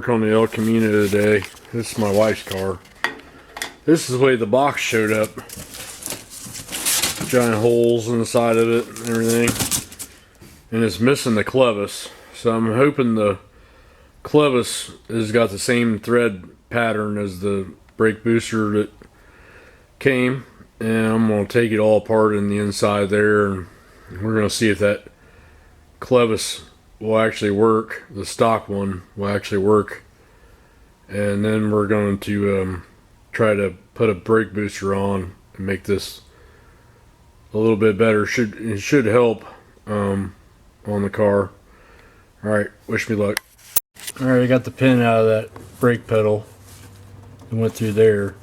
working on the El Camino today. This is my wife's car. This is the way the box showed up. Giant holes in the side of it and everything. And it's missing the clevis. So I'm hoping the clevis has got the same thread pattern as the brake booster that came. And I'm going to take it all apart in the inside there. And we're going to see if that clevis will actually work. The stock one will actually work. And then we're going to try to put a brake booster on and make this a little bit better. It should help on the car. Alright, wish me luck. Alright, I got the pin out of that brake pedal and went through there.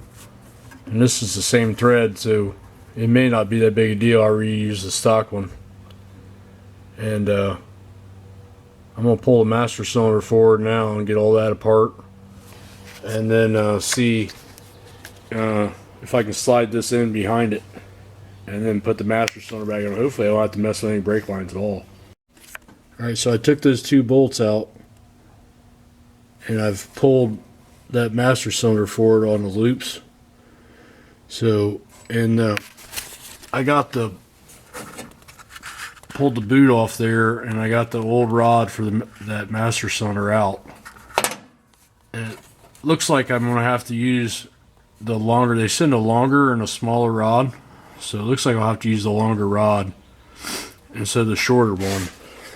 And this is the same thread, so it may not be that big a deal. I reuse the stock one. And I'm going to pull the master cylinder forward now and get all that apart. And then see if I can slide this in behind it. And then put the master cylinder back on. Hopefully I don't have to mess with any brake lines at all. Alright, so I took those two bolts out. And I've pulled that master cylinder forward on the loops. So, and I got pulled the boot off there, and I got the old rod for that master cylinder out. And it looks like I'm going to have to use the longer. They send a longer and a smaller rod, so it looks like I'll have to use the longer rod instead of the shorter one.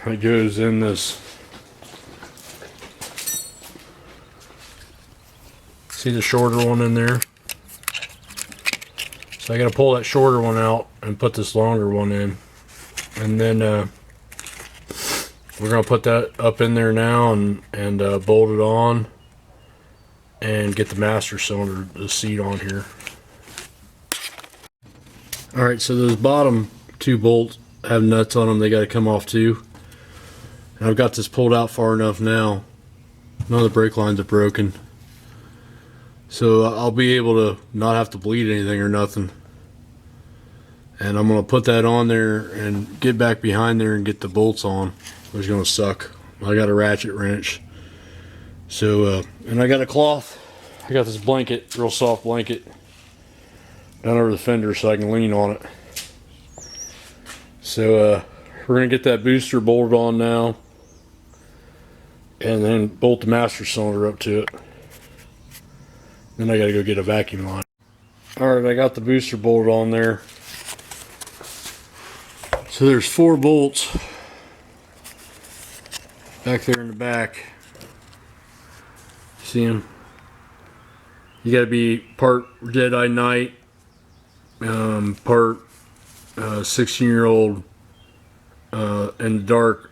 It goes in this. See the shorter one in there? So I got to pull that shorter one out and put this longer one in. And then we're going to put that up in there now and bolt it on and get the master cylinder, the seat on here. Alright, so those bottom two bolts have nuts on them. They got to come off too. And I've got this pulled out far enough now. None of the brake lines are broken. So I'll be able to not have to bleed anything or nothing. And I'm going to put that on there and get back behind there and get the bolts on, which is going to suck. I got a ratchet wrench. So, and I got a cloth. I got this blanket, real soft blanket, down over the fender so I can lean on it. So, we're going to get that booster bolted on now. And then bolt the master cylinder up to it. Then I got to go get a vacuum line. Alright, I got the booster bolted on there. So there's 4 bolts back there in the back. See them? You got to be part Dead-Eye Night, part 16-year-old in the dark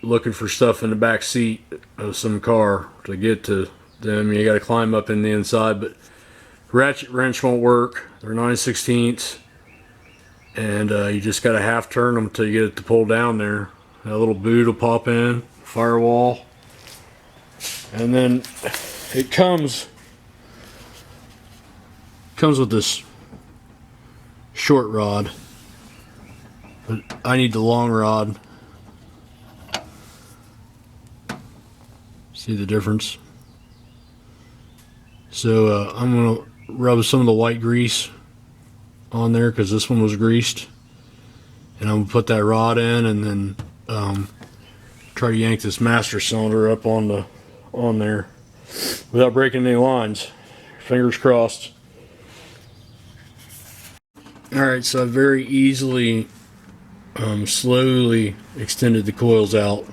looking for stuff in the back seat of some car to get to them. You got to climb up in the inside, but ratchet wrench won't work. They're 9/16. And you just got to half turn them until you get it to pull down there. That little boot will pop in, firewall. And then it comes with this short rod. But I need the long rod. See the difference? So I'm going to rub some of the white grease on there because this one was greased, and I'm gonna put that rod in and then try to yank this master cylinder up on there without breaking any lines. Fingers crossed. Alright, so I very easily slowly extended the coils out,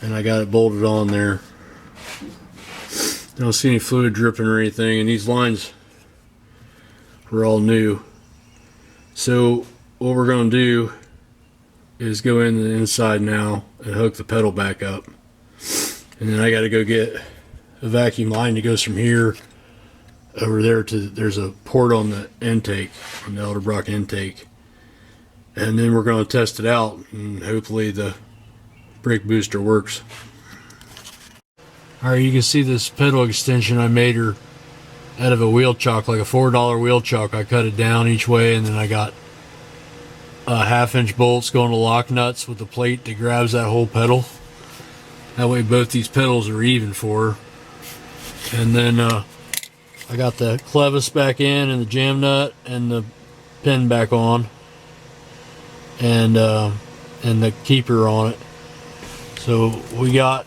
and I got it bolted on there. I don't see any fluid dripping or anything, and these lines were all new. So what we're going to do is go in the inside now and hook the pedal back up. And then I got to go get a vacuum line that goes from here over there to, there's a port on the intake, on the Elderbrock intake. And then we're going to test it out, and hopefully the brake booster works. Alright, you can see this pedal extension I made her out of a wheel chock, like a $4 wheel chock. I cut it down each way, and then I got 1/2-inch bolts going to lock nuts with the plate that grabs that whole pedal. That way both these pedals are even for her. And then I got the clevis back in and the jam nut and the pin back on, and the keeper on it. So we got,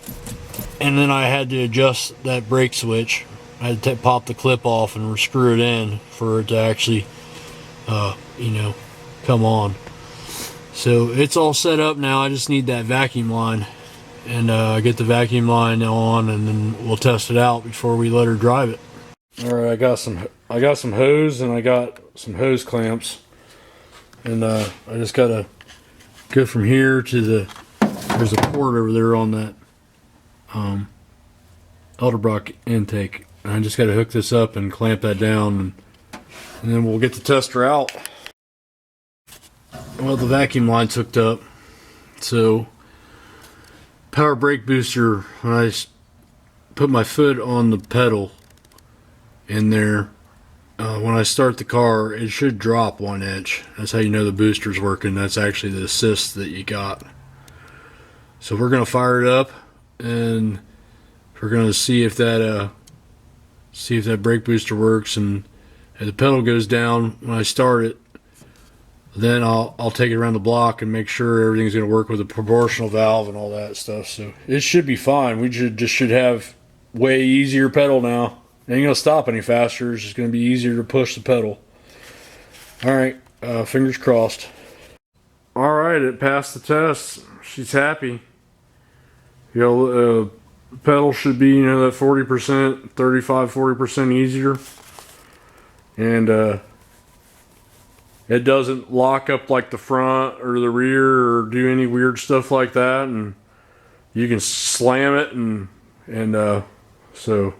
and then I had to adjust that brake switch. I had to pop the clip off and screw it in for it to actually, you know, come on. So it's all set up now. I just need that vacuum line, and get the vacuum line on, and then we'll test it out before we let her drive it. All right, I got some hose, and I got some hose clamps, and I just gotta go from here to there's a port over there on that Elderbrock intake. And I just gotta hook this up and clamp that down, and then we'll get the tester out. Well, the vacuum line's hooked up, so power brake booster, when I put my foot on the pedal in there, when I start the car, it should drop 1 inch. That's how you know the booster's working. That's actually the assist that you got. So we're gonna fire it up, and we're gonna see if that brake booster works. And if the pedal goes down when I start it, then I'll take it around the block and make sure everything's gonna work with the proportional valve and all that stuff. So it should be fine. We should have way easier pedal now. It ain't gonna stop any faster. It's just gonna be easier to push the pedal. All right, fingers crossed. All right, it passed the test. She's happy. You know, pedal should be, you know, that 40%, 35-40% easier, and it doesn't lock up like the front or the rear or do any weird stuff like that, and you can slam it, and so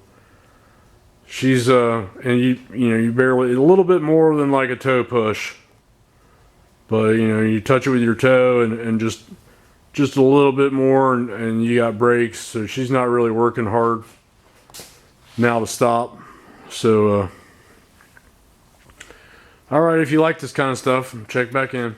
she's and you know, you barely, a little bit more than like a toe push, but you know, you touch it with your toe and just a little bit more, and you got brakes. So she's not really working hard now to stop. So all right, if you like this kind of stuff, check back in.